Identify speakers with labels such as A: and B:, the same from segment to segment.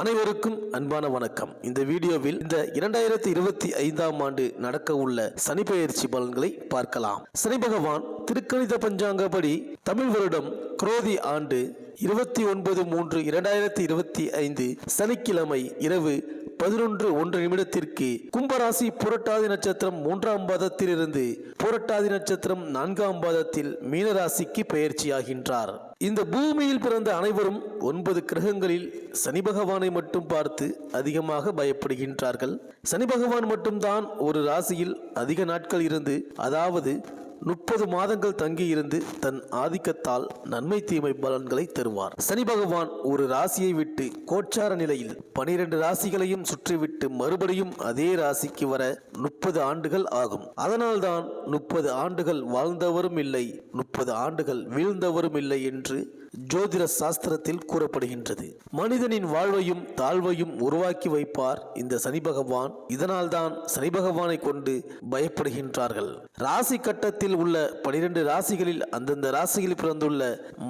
A: அனைவருக்கும் அன்பான வணக்கம். இந்த வீடியோவில் இந்த 2025ஆம் ஆண்டு நடக்க உள்ள சனி பெயர்ச்சி பலன்களை பார்க்கலாம். சனி பகவான் திருக்கணித பஞ்சாங்கப்படி தமிழ் வருடம் குரோதி ஆண்டு 29/3/2025 சனிக்கிழமை இரவு 11:01 கும்பராசி புரட்டாதி நட்சத்திரம் 3ஆம் பாதத்திலிருந்து புரட்டாதி நட்சத்திரம் 4ஆம் பாதத்தில் மீனராசிக்கு பெயர்ச்சியாகின்றார். இந்த பூமியில் பிறந்த அனைவரும் 9 கிரகங்களில் சனி பகவானை மட்டும் பார்த்து அதிகமாக பயப்படுகின்றார்கள். சனி பகவான் மட்டும்தான் ஒரு ராசியில் அதிக நாட்கள் இருந்து, அதாவது 30 மாதங்கள் தங்கியிருந்து தன் ஆதிக்கத்தால் நன்மை தீமை பலன்களை தருவார். சனி பகவான் ஒரு ராசியை விட்டு கோச்சார நிலையில் 12 ராசிகளையும் சுற்றிவிட்டு மறுபடியும் அதே ராசிக்கு வர 30 ஆண்டுகள் ஆகும். அதனால்தான் 30 ஆண்டுகள் வாழ்ந்தவரும் இல்லை, 30 ஆண்டுகள் வீழ்ந்தவரும் இல்லை என்று ஜோதிட சாஸ்திரத்தில் கூறப்படுகின்றது. மனிதனின் வாழ்வையும் தாழ்வையும் உருவாக்கி வைப்பார் இந்த சனி பகவான். இதனால்தான் சனி பகவானை கொண்டு பயப்படுகின்றார்கள். ராசி கட்டத்தில் உள்ள 12 ராசிகளில் அந்தந்த ராசியில் பிறந்துள்ள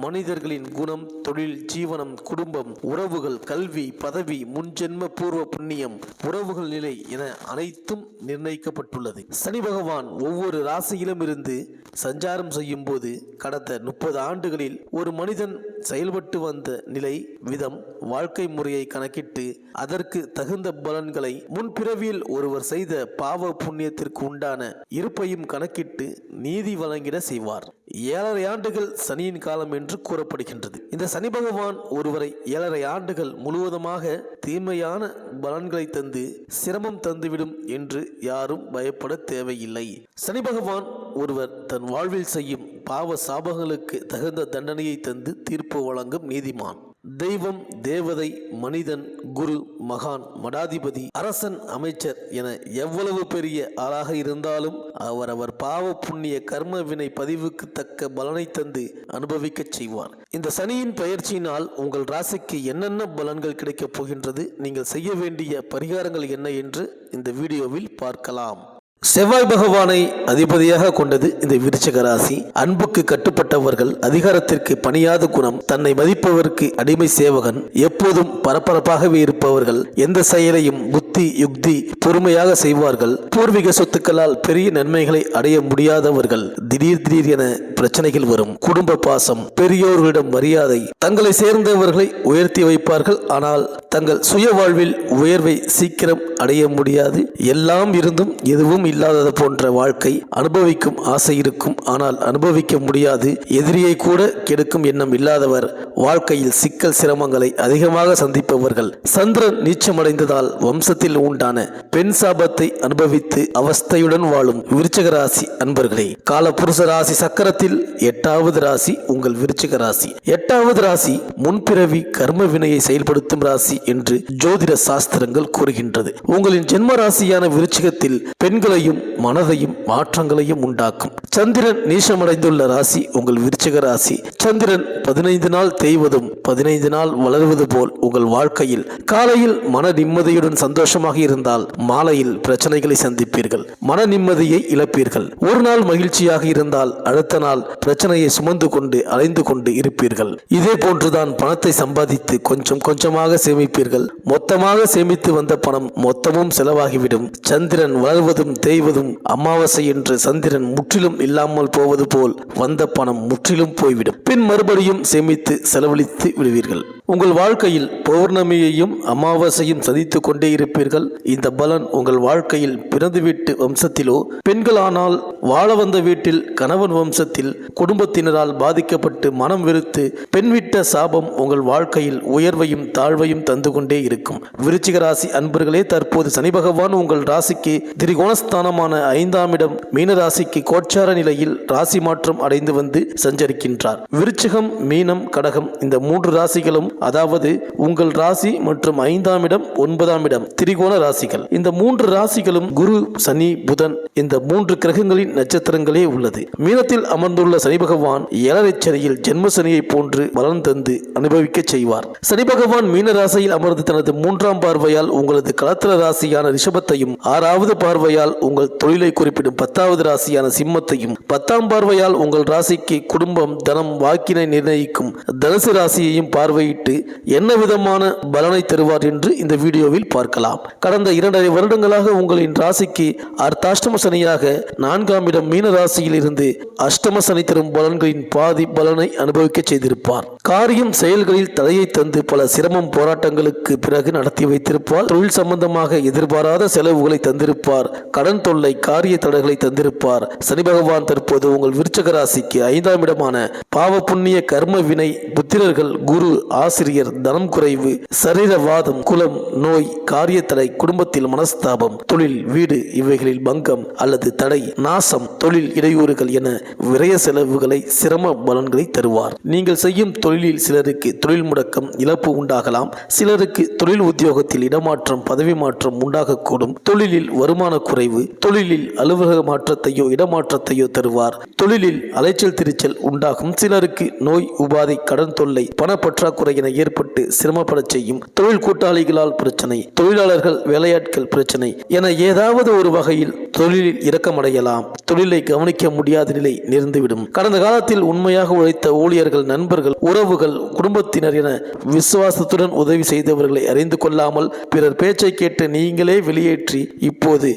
A: மனிதர்களின் குணம், தொழில், ஜீவனம், குடும்பம், உறவுகள், கல்வி, பதவி, முன்ஜென்ம பூர்வ புண்ணியம், உறவுகள் நிலை என அனைத்தும் நிர்ணயிக்கப்பட்டுள்ளது. சனி பகவான் ஒவ்வொரு ராசியிலும் இருந்து சஞ்சாரம் செய்யும் போது கடந்த 30 ஆண்டுகளில் ஒரு மனிதன் செயல்பட்டு வந்த நிலை, விதம், வாழ்க்கை முறையை கணக்கிட்டு அதற்கு தகுந்த பலன்களை, முன்பிறவியில் ஒருவர் செய்த பாவ புண்ணியத்திற்கு உண்டான இருப்பையும் கணக்கிட்டு நீதி வழங்கிட செய்வார். 7.5 ஆண்டுகள் சனியின் காலம் என்று கூறப்படுகின்றது. இந்த சனி பகவான் ஒருவரை 7.5 ஆண்டுகள் முழுவதுமாக தீமையான பலன்களை தந்து சிரமம் தந்துவிடும் என்று யாரும் பயப்பட தேவையில்லை. சனி பகவான் ஒருவர் தன் வாழ்வில் செய்யும் பாவ சாபங்களுக்கு தகுந்த தண்டனையை தந்து தீர்ப்பு வழங்கும் நீதிமான். தெய்வம், தேவதை, மனிதன், குரு, மகான், மடாதிபதி, அரசன், அமைச்சர் என எவ்வளவு பெரிய ஆளாக இருந்தாலும் அவர் பாவ புண்ணிய கர்ம வினை பதிவுக்கு தக்க பலனை தந்து அனுபவிக்க செய்வார். இந்த சனியின் பெயர்ச்சியினால் உங்கள் ராசிக்கு என்னென்ன பலன்கள் கிடைக்கப் போகின்றது, நீங்கள் செய்ய வேண்டிய பரிகாரங்கள் என்ன என்று இந்த வீடியோவில் பார்க்கலாம். செவ்வாய் பகவானை அதிபதியாக கொண்டது இந்த விருச்சிக ராசி. அன்புக்கு கட்டுப்பட்டவர்கள், அதிகாரத்திற்கு பணியாத குணம், தன்னை மதிப்பவருக்கு அடிமை சேவகன், எப்போதும் பரபரப்பாகவே இருப்பவர்கள், எந்த செயலையும் புத்தி யுக்தி பொறுமையாக செய்வார்கள், பூர்வீக சொத்துக்களால் பெரிய நன்மைகளை அடைய முடியாதவர்கள், திடீர் என பிரச்சனைகள் வரும், குடும்ப பாசம், பெரியோர்களிடம் மரியாதை, தங்களை சேர்ந்தவர்களை உயர்த்தி வைப்பார்கள். ஆனால் தங்கள் சுய வாழ்வில் உயர்வை சீக்கிரம் அடைய முடியாது. எல்லாம் இருந்தும் எதுவும் இல்லாதது போன்ற வாழ்க்கை அனுபவிக்கும் ஆசை இருக்கும், ஆனால் அனுபவிக்க முடியாது. எதிரியை கூட கெடுக்கும் எண்ணம் இல்லாதவர், வாழ்க்கையில் சிக்கல் சிரமங்களை அதிகமாக சந்திப்பவர்கள், சந்திரன் நீச்சமடைந்ததால் வம்சத்தில் உண்டான பெண் சாபத்தை அனுபவித்து அவஸ்தையுடன் வாழும் விருச்சிக ராசி அன்பர்களே, காலபுருஷ ராசி சக்கரத்தில் 8வது ராசி உங்கள் விருச்சிக ராசி. 8வது ராசி முன்பிறவி கர்ம வினையை செயல்படுத்தும் ராசி என்று ஜோதிட சாஸ்திரங்கள் கூறுகின்றது. உங்களின் ஜென்ம ராசியான விருச்சிகத்தில் பெண்களை மனதையும் மாற்றங்களையும் உண்டாக்கும். சந்திரன் நீசமடைந்துள்ள ராசி உங்கள் விருச்சிக ராசி. சந்திரன் 15 நாள் தேய்வதும் 15 நாள் வளர்வது போல் உங்கள் வாழ்க்கையில் காலையில் மன நிம்மதியுடன் சந்தோஷமாக இருந்தால் மாலையில் பிரச்சனைகளை சந்திப்பீர்கள், மன நிம்மதியை இழப்பீர்கள். ஒரு நாள் மகிழ்ச்சியாக இருந்தால் அடுத்த நாள் பிரச்சனையை சுமந்து கொண்டு அலைந்து கொண்டு இருப்பீர்கள். இதே போன்றுதான் பணத்தை சம்பாதித்து கொஞ்சம் கொஞ்சமாக சேமிப்பீர்கள். மொத்தமாக சேமித்து வந்த பணம் மொத்தமும் செலவாகிவிடும். சந்திரன் வளர்வதும் தேய்வதும் அமாவாசை என்று சந்திரன் முற்றிலும் இல்லாமல் போவது போல் வந்த பணம் முற்றிலும் போய்விடும். பின் மறுபடியும் சேமித்து செலவழித்து விடுவீர்கள். உங்கள் வாழ்க்கையில் பௌர்ணமியையும் அமாவாசையும் சதித்துக் கொண்டே இருப்பீர்கள். இந்த பலன் உங்கள் வாழ்க்கையில் பிறந்து வீட்டு வம்சத்திலோ, பெண்களானால் வாழ வந்த வீட்டில் கணவன் வம்சத்தில் குடும்பத்தினரால் பாதிக்கப்பட்டு மனம் வெறுத்து பெண் விட்ட சாபம் உங்கள் வாழ்க்கையில் உயர்வையும் தாழ்வையும் தந்து கொண்டே இருக்கும். விருச்சிக ராசி அன்பர்களே, தற்போது சனி பகவான் உங்கள் ராசிக்கு திரிகோணஸ்தானமான 5ஆம் இடம் மீன ராசிக்கு கோச்சார நிலையில் ராசி மாற்றம் அடைந்து வந்து சஞ்சரிக்கின்றார். விருச்சிகம், மீனம், கடகம் இந்த 3 ராசிகளும், அதாவது உங்கள் ராசி மற்றும் 5ஆம் இடம் 9ஆம் இடம் திரிகோண ராசிகள். இந்த 3 ராசிகளும் குரு, சனி, புதன் இந்த 3 கிரகங்களின் நட்சத்திரங்களே உள்ளது. மீனத்தில் அமர்ந்துள்ள சனி பகவான் 7 சனியில் ஜென்ம சனியை போன்று பலன் தந்து அனுபவிக்க செய்வார். சனி பகவான் மீன ராசியில் அமர்ந்து தனது 3ஆம் பார்வையால் உங்களது களத்திர ராசியான ரிஷபத்தையும், 6வது பார்வையால் உங்கள் தொழிலை குறிப்பிடும் 10வது ராசியான சிம்மத்தையும், 10ஆம் பார்வையால் உங்கள் ராசிக்கு குடும்பம், தனம், வாக்கினை நிர்ணயிக்கும் தனுசு ராசியையும் பார்வையிட்டு கேட்டு என்ன விதமான பலனை தருவார் என்று இந்த வீடியோவில் பார்க்கலாம். கடந்த 2.5 வருடங்களாக உங்களின் ராசிக்கு அர்த்தாஷ்டம சனியாக 4ஆம் இடம் மீன ராசியில் இருந்து அஷ்டம சனி தரும் பலன்களின் பாதி பலனை அனுபவிக்க செய்திருப்பார். காரியம் செயல்களில் தடையை தந்து பல சிரமம் போராட்டங்களுக்கு பிறகு நடத்தி வைத்திருப்பார். தொழில் சம்பந்தமாக எதிர்பாராத செலவுகளை தந்திருப்பார். கடன் தொல்லை, காரிய தடைகளை தந்திருப்பார். சனி பகவான் தற்போது உங்கள் விருச்சக ராசிக்கு 5ஆம் இடமான பாவ புண்ணிய கர்ம வினை, புத்திரர்கள், குரு, ஆசிரியர், தனம் குறைவு, சரீரவாதம், குலம், நோய், காரிய தடை, குடும்பத்தில் மனஸ்தாபம், தொழில், வீடு இவைகளில் பங்கம் அல்லது தடை, நாசம், தொழில் இடையூறுகள் என விரய செலவுகளை, சிரம பலன்களை தருவார். நீங்கள் செய்யும் தொழிலில் சிலருக்கு தொழில் முடக்கம், இழப்பு உண்டாகலாம். சிலருக்கு தொழில் உத்தியோகத்தில் இடமாற்றம், பதவி மாற்றம் உண்டாகக்கூடும். தொழிலில் வருமான குறைவு, தொழிலில் அலுவலக மாற்றத்தையோ இடமாற்றத்தையோ தருவார். தொழிலில் அலைச்சல் திருச்சல் உண்டாகும். சிலருக்கு நோய், உபாதை, கடன் தொல்லை, பண பற்றாக்குறை என ஏற்பட்டு சிரமப்படச் செய்யும். தொழில் கூட்டாளிகளால் பிரச்சனை, தொழிலாளர்கள், வேலையாட்கள் பிரச்சனை என ஏதாவது ஒரு வகையில் தொழிலில் இரக்கமடையலாம். தொழிலை கவனிக்க முடியாத நிலை நேர்ந்துவிடும். கடந்த காலத்தில் உண்மையாக உழைத்த ஊழியர்கள், நண்பர்கள், உறவுகள், குடும்பத்தினர் என விசுவாசத்துடன் உதவி செய்தவர்களை அறிந்து கொள்ளாமல் பிறர் பேச்சை கேட்டு நீங்களே வெளியேற்றி இப்போது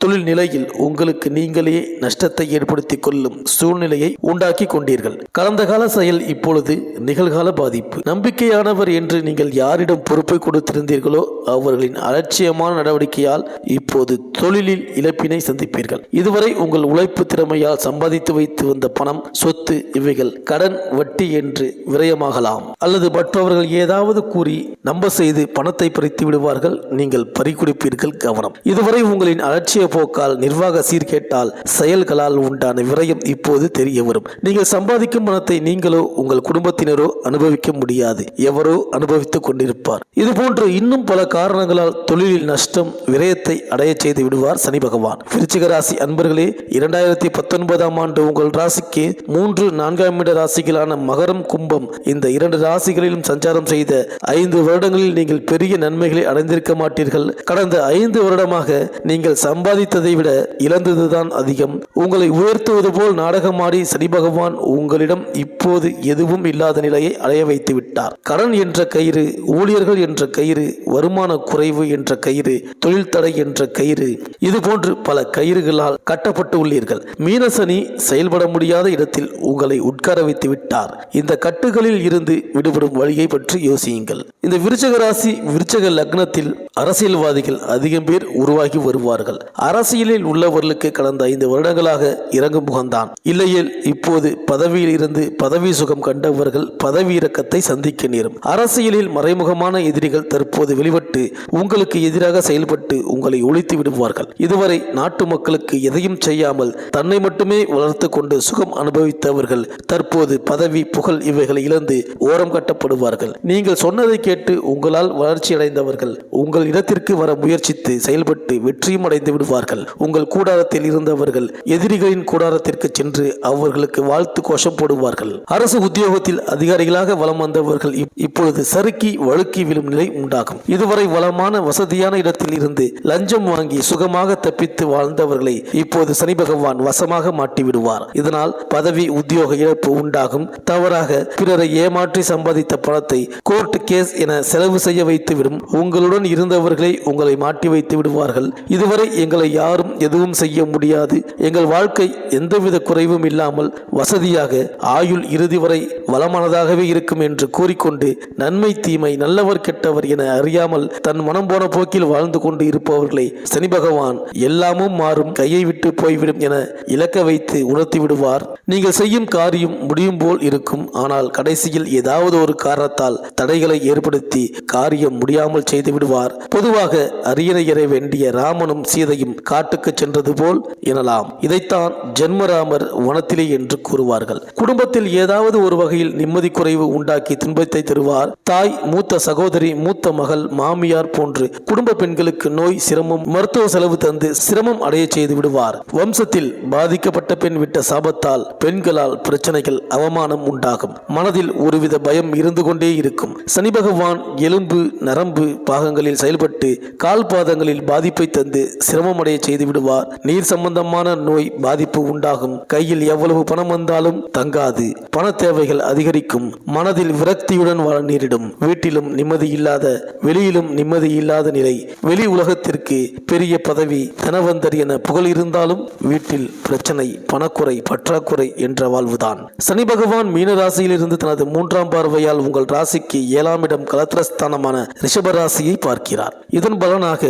A: தொழில் நிலையில் உங்களுக்கு நீங்களே நஷ்டத்தை ஏற்படுத்திக் கொள்ளும் சூழ்நிலையை உண்டாக்கி கொண்டீர்கள். கடந்த கால செயல் இப்பொழுது நிகழ்கால பாதிப்பு. நம்பிக்கையானவர் என்று நீங்கள் யாரிடம் பொறுப்பை கொடுத்திருந்தீர்களோ அவர்களின் அலட்சியமான நடவடிக்கையால் இப்போது தொழிலில் இழப்பினை சந்திப்பீர்கள். இதுவரை உங்கள் உழைப்பு திறமையால் சம்பாதித்து வைத்து வந்த பணம், சொத்து இவைகள் கடன், வட்டி என்று விரயமாகலாம். அல்லது மற்றவர்கள் ஏதாவது கூறி நம்ப செய்து பணத்தை பறித்து விடுவார்கள். நீங்கள் பறிக்குடிப்பீர்கள். கவனம். இதுவரை உங்களின் அலட்சிய போக்கால், நிர்வாக சீர்கேட்டால், செயல்களால் உண்டான விரயம் இப்போது தெரிய வரும். நீங்கள் சம்பாதிக்கும் பணத்தை நீங்களோ உங்கள் குடும்பத்தினரோ அனுபவிக்க முடியாது. எவரோ அனுபவித்துக் கொண்டிருப்பார். இதுபோன்று இன்னும் பல காரணங்களால் தொழிலில் நஷ்டம், விரயத்தை அடைய செய்து விடுவார் சனி பகவான். விருச்சிக ராசி அன்பர்களே, 2019ஆம் ஆண்டு உங்கள் ராசிக்கு 3, 4ஆம் இட ராசிகளான மகரம், கும்பம் இந்த 2 ராசிகளிலும் சஞ்சாரம் செய்த 5 வருடங்களில் நீங்கள் பெரிய நன்மைகளை அடைந்திருக்க மாட்டீர்கள். கடந்த 5 வருடமாக நீங்கள் சம்பாதித்ததை விட இழந்ததுதான் அதிகம். உங்களை உயர்த்துவது போல் நாடகமாடி சனி பகவான் உங்களிடம் இப்போது எதுவும் இல்லாத நிலையை அடைய வைத்து விட்டார். கடன் என்ற கயிறு, ஊழியர்கள் என்ற கயிறு, வருமான குறைவு என்ற கயிறு, தொழில் தடை என்ற கயிறு, இதுபோன்று பல கயிறுகளால் கட்டப்பட்டு உள்ளீர்கள். மீனசனி செயல்பட முடியாத இடத்தில் உங்களை உட்கார வைத்து விட்டார். இந்த கட்டுகளில் இருந்து விடுபடும் வழியை பற்றி யோசியுங்கள். இந்த விருச்சக ராசி, விருச்சக லக்னத்தில் அரசியல்வாதிகள் அதிகம் பேர் உருவாகி வருவார்கள். அரசியலில் உள்ளவர்களுக்கு கடந்த 5 வருடங்களாக இறங்கு முகம்தான். இல்லையேல் இப்போது பதவியில் இருந்து பதவி சுகம் கண்டவர்கள் பதவி இறக்கத்தை சந்திக்க நேரும். அரசியலில் மறைமுகமான எதிரிகள் தற்போது வெளிப்பட்டு உங்களுக்கு எதிராக செயல்பட்டு உங்களை ஒழித்து விடுவார்கள். இதுவரை நாட்டு மக்களுக்கு எதையும் செய்யாமல் தன்னை மட்டுமே வளர்த்து கொண்டு சுகம் அனுபவித்தவர்கள் தற்போது பதவி, புகழ் இவைகளை இழந்து ஓரம் கட்டப்படுவார்கள். நீங்கள் சொன்னதை கேட்டு உங்களால் வளர்ச்சி அடைந்தவர்கள் உங்கள் இடத்திற்கு வர முயற்சித்து செயல்பட்டு வெற்றியும் அடைந்து விடுவார்கள். உங்கள் கூடாரத்தில் இருந்தவர்கள் எதிரிகளின் கூடாரத்திற்கு சென்று அவர்களுக்கு வாழ்த்து கோஷம் போடுவார்கள். அரசு உத்தியோகத்தில் அதிகாரிகளாக வலம் வந்தவர்கள் இப்பொழுது சறுக்கி வழுக்கி விழும் நிலை உண்டாகும். இதுவரை வளமான வசதியான இடத்தில் இருந்து லஞ்சம் வாங்கி சுகமாக தப்பித்து வாழ்ந்தவர்களை இப்போது சனி பகவான் வசமாக மாட்டி விடுவார். இதனால் பதவி, உத்தியோக இழப்பு உண்டாகும். தவறாக பிறரை ஏமாற்றி சம்பாதித்த பணத்தை கோர்ட் கேஸ் என செலவு செய்ய வைத்துவிடும். உங்களுடன் இருந்தவர்களை உங்களை மாட்டி வைத்து விடுவார்கள். இதுவரை எங்களை யாரும் எதுவும் செய்ய முடியாது, எங்கள் வாழ்க்கை எந்தவித குறைவும் இல்லாமல் வசதியாக ஆயுள் இறுதி வரை வளமானதாகவே இருக்கும் என்று கூறிக்கொண்டு நன்மை, தீமை, நல்லவர், கெட்டவர் என அறியாமல் தன் மனம் போன போக்கில் வாழ்ந்து கொண்டு இருப்பவர்களை சனி பகவான் எல்லாமும் மாறும், கையை விட்டு போய்விடும் என இலக்க வைத்து உணர்த்தி விடுவார். நீங்கள் செய்யும் காரியம் முடியும் போல் இருக்கும். ஆனால் கடைசியில் ஏதாவது ஒரு காரணத்தால் தடைகளை ஏற்படுத்தி காரியம் முடியாமல் செய்து விடுவார். பொதுவாக அரியணை ஏற வேண்டிய ராமனும் சீதையும் காட்டுக்கு சென்றது போல் எனலாம். இதைத்தான் ஜென்மராமர் வனத்திலே என்று கூறுவார்கள். குடும்பத்தில் ஏதாவது ஒரு வகையில் நிம்மதி குறைவு உண்டாக்கி துன்பத்தை தருவார். தாய், மூத்த சகோதரி, மூத்த மகள், மாமியார் போன்று குடும்ப பெண்களுக்கு நோய், சிரமம், மருத்துவ செலவு தந்து சிரமம் அடைய செய்து விடுவார். வம்சத்தில் பாதிக்கப்பட்ட பெண் விட்ட சாபத்தால் பெண்களால் பிரச்சனைகள், அவமானம் உண்டாகும். மனதில் ஒருவித பயம் இருந்து கொண்டே இருக்கும். சனி பகவான் எலும்பு, நரம்பு பாகங்களில் செயல்பட்டு கால் பாதங்களில் பாதிப்பை தந்து சிரமமடைய செய்து விடுவார். நீர் சம்பந்தமான நோய் பாதிப்பு உண்டாகும். கையில் எவ்வளவு பணம் வந்தாலும் தங்காது. பண தேவைகள் அதிகரிக்கும். மனதில் விரக்தியுடன் வாழ நேரிடும். வீட்டிலும் நிம்மதி இல்லாத, வெளியிலும் நிம்மதி இல்லாத நிலை. வெளி உலகத்திற்கு பெரிய பதவி, தனவந்தர் என புகழ் இருந்தாலும் வீட்டில் பிரச்சனை, பணக்குறை, பற்றாக்குறை என்ற வாழ்வுதான். சனி பகவான் மீன ராசியிலிருந்து தனது 3ஆம் பார்வையால் உங்கள் ராசிக்கு 7ஆம் இடம் கலத்திரஸ்தானமான ரிஷப ராசியை பார்க்கிறார். இதன் பலனாக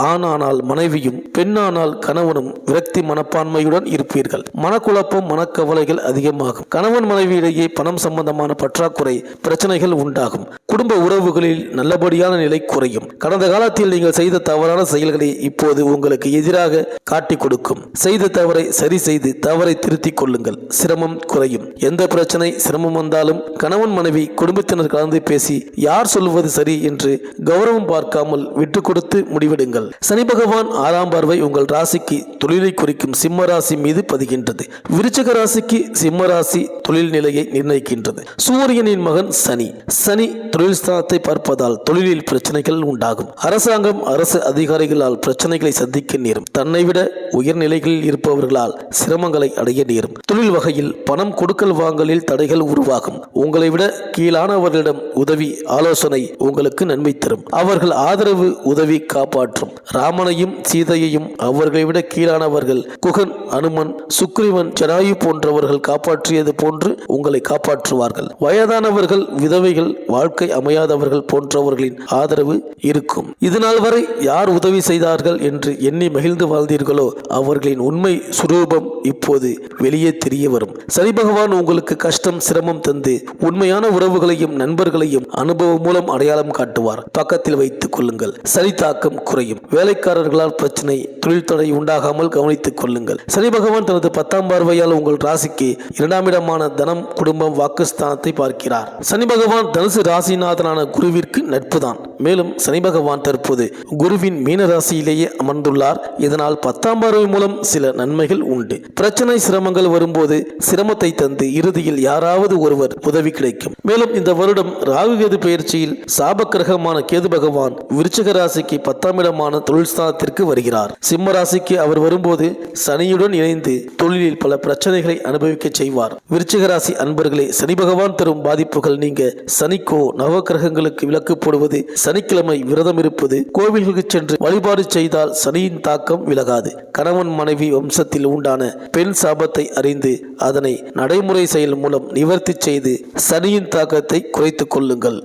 A: ஆணானால் மனைவியும், பெண்ணானால் கணவனும் விரக்தி மனப்பான்மையுடன் இருப்பீர்கள். மனக்குழப்பம், மனக்கவலைகள் அதிகமாகும். கணவன் மனைவியிடையே பணம் சம்பந்தமான பற்றாக்குறை, பிரச்சனைகள் உண்டாகும். குடும்ப உறவுகளில் நல்லபடியான நிலை குறையும். கடந்த காலத்தில் நீங்கள் செய்த தவறான செயல்களை இப்போது உங்களுக்கு எதிராக காட்டிக் கொடுக்கும். செய்த தவறை சரி செய்து தவறை திருத்திக் கொள்ளுங்கள். சிரமம் குறையும். எந்த பிரச்சனை, சிரமம் வந்தாலும் கணவன் மனைவி குடும்பத்தினர் கலந்து பேசி யார் சொல்வது சரி என்று கௌரவம் பார்க்காமல் விட்டு கொடுத்து முடிவெடுங்கள். சனி பகவான் 6ஆம் பார்வை உங்கள் ராசிக்கு தொழிலை குறிக்கும் சிம்ம ராசி மீது பதிகின்றது. விருச்சிக ராசிக்கு சிம்ம ராசி தொழில் நிலையை நிர்ணயிக்கின்றது. சூரியனின் மகன் சனி. சனி தொழில் ஸ்தானத்தை பார்ப்பதால் தொழிலில் பிரச்சனைகள் உண்டாகும். அரசாங்கம், அரசு அதிகாரிகளால் பிரச்சனைகளை சந்திக்க நேரும். தன்னை விட உயர்நிலைகளில் இருப்பவர்களால் சிரமங்களை அடைய நேரும். தொழில் வகையில் பணம் கொடுக்கல் வாங்கலில் தடைகள் உருவாகும். உங்களை விட கீழானவர்களிடம் உதவி, ஆலோசனை உங்களுக்கு நன்மை தரும். அவர்கள் ஆதரவு, உதவி காப்பாற்றும். ராமனையும் சீதையையும் அவர்களை விட கீழானவர்கள் குகன், அனுமன், சுக்ரீவன், ஜடாயு போன்றவர்கள் காப்பாற்றியது போன்று உங்களை காப்பாற்றுவார்கள். வயதானவர்கள், விதவைகள், வாழ்க்கை அமையாதவர்கள் போன்றவர்களின் ஆதரவு இருக்கும். இதுநாள் வரை யார் உதவி செய்தார்கள் என்று எண்ணி மகிழ்ந்து வாழ்ந்தீர்களோ அவர்களின் உண்மை சுரூபம் இப்போது வெளியே தெரிய வரும். சனி பகவான் உங்களுக்கு கஷ்டம், சிரமம் தந்து உண்மையான உறவுகளையும் நண்பர்களையும் அனுபவம் மூலம் அடையாளம் காட்டுவார். பக்கத்தில் வைத்துக் கொள்ளுங்கள். சனி தாக்கம் குறையும். வேலைக்காரர்களால் பிரச்சனை, தொழில் தடை உண்டாகாமல் கவனித்துக் கொள்ளுங்கள். சனி பகவான் தனது 10ஆம் பார்வையால் உங்கள் ராசிக்கு 2ஆம் இடமான தனம், குடும்பம், வாக்குஸ்தானத்தை பார்க்கிறார். சனி பகவான் தனுசு ராசிநாதனான குருவிற்கு நட்புதான். மேலும் சனி பகவான் தற்போது குருவின் மீன ராசியிலேயே அமர்ந்துள்ளார். இதனால் 10ஆம் பார்வை மூலம் சில நன்மைகள் உண்டு. பிரச்சனை, சிரமங்கள் வரும்போது சிரமத்தை தந்து இறுதியில் யாராவது ஒருவர் உதவி கிடைக்கும். மேலும் இந்த வருடம் ராகு கேது பெயர்ச்சியில் சாப கிரகமான கேது பகவான் விருச்சிக ராசிக்கு 10ஆம் இடமான தொழில் ஸ்தானத்திற்கு வருகிறார். சிம்ம ராசிக்கு அவர் வரும்போது சனியுடன் இணைந்து தொழிலில் பல பிரச்சனைகளை அனுபவிக்க செய்வார். விருச்சிக ராசி அன்பர்களே, சனி பகவான் தரும் பாதிப்புகள் நீங்க சனிக்கோ நவ கிரகங்களுக்கு விலக்கு போடுவது, சனிக்கிழமை விரதம் இருப்பது, கோவில்களுக்கு சென்று வழிபாடு செய்தால் சனியின் தாக்கம் விலகாது. கணவன் மனைவி வம்சத்தில் உண்டான பெண் சாபத்தை அறிந்து அதனை நடைமுறை செயல் மூலம் நிவர்த்தி செய்து சனியின் தாக்கத்தை குறைத்துக் கொள்ளுங்கள்.